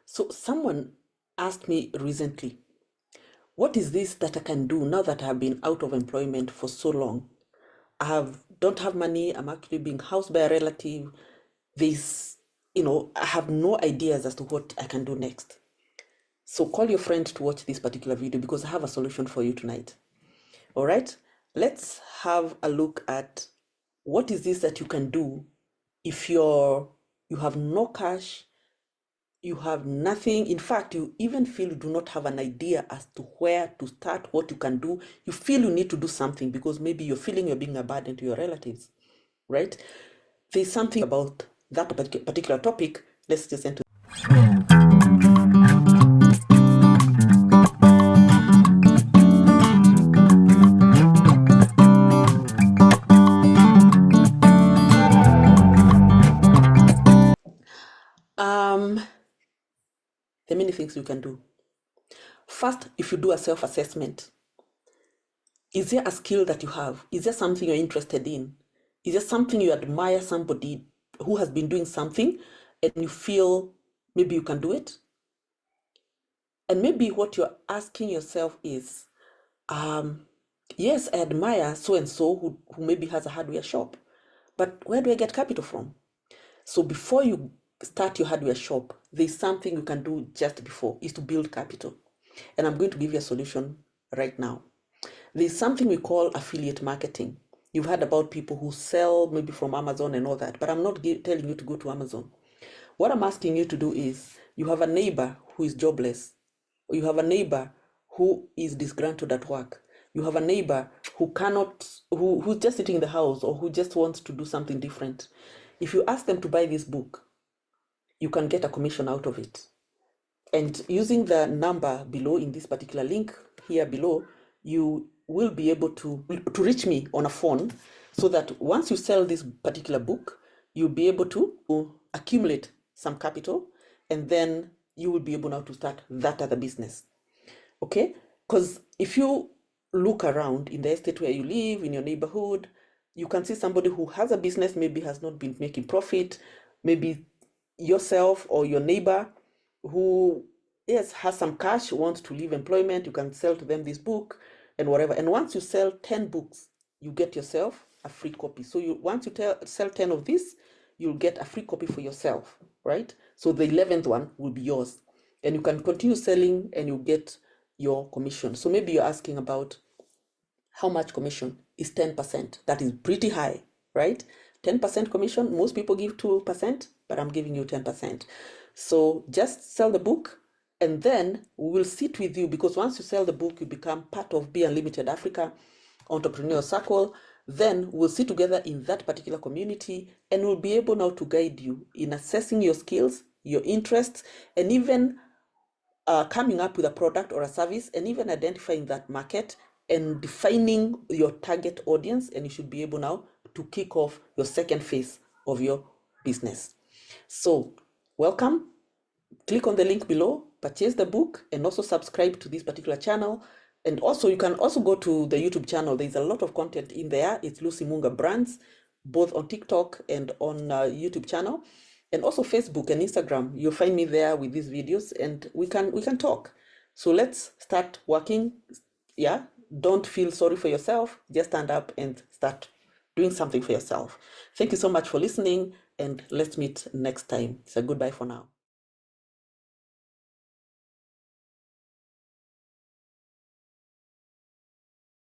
So someone asked me recently, what is this that I can do now that I have been out of employment for so long? Don't have money. I'm actually being housed by a relative. This, I have no ideas as to what I can do next. So call your friend to watch this particular video because I have a solution for you tonight. All right, let's have a look at what is this that you can do if you have no cash, you have nothing. In fact, you even feel you do not have an idea as to where to start, what you can do. You feel you need to do something because maybe you're feeling you're being a burden to your relatives, right? There's something about that particular topic. Let's just enter. There are many things you can do. First, if you do a self-assessment, is there a skill that you have? Is there something you're interested in? Is there something you admire somebody who has been doing something and you feel maybe you can do it? And maybe what you're asking yourself is, yes, I admire so-and-so who maybe has a hardware shop, but where do I get capital from? So before you start your hardware shop, there's something you can do just before, is to build capital. And I'm going to give you a solution right now. There's something we call affiliate marketing. You've heard about people who sell maybe from Amazon and all that, but I'm not telling you to go to Amazon. What I'm asking you to do is, you have a neighbor who is jobless, or you have a neighbor who is disgruntled at work. You have a neighbor who's just sitting in the house or who just wants to do something different. If you ask them to buy this book, you can get a commission out of it. And using the number below in this particular link here below, you will be able to reach me on a phone so that once you sell this particular book, you'll be able to accumulate some capital, and then you will be able now to start that other business. Okay? Because if you look around in the estate where you live, in your neighborhood, you can see somebody who has a business, maybe has not been making profit, maybe yourself or your neighbor who, yes, has some cash, wants to leave employment. You can sell to them this book and whatever. And once you sell 10 books, you get yourself a free copy. So once you sell 10 of this, you'll get a free copy for yourself, right? So the 11th one will be yours. And you can continue selling and you get your commission. So maybe you're asking about how much commission is 10%. That is pretty high, right? 10% commission, most people give 2%, but I'm giving you 10%. So just sell the book, and then we will sit with you, because once you sell the book, you become part of Be Unlimited Africa Entrepreneur Circle. Then we'll sit together in that particular community, and we'll be able now to guide you in assessing your skills, your interests, and even coming up with a product or a service, and even identifying that market and defining your target audience. And you should be able now to kick off your second phase of your business. So welcome. Click on the link below, purchase the book, and also subscribe to this particular channel. And also you can also go to the YouTube channel. There's a lot of content in there. It's Lucy Munga Brands, both on TikTok and on YouTube channel, and also Facebook and Instagram. You'll find me there with these videos, and we can talk. So let's start working. Yeah, don't feel sorry for yourself. Just stand up and start doing something for yourself. Thank you so much for listening, and let's meet next time. So goodbye for now.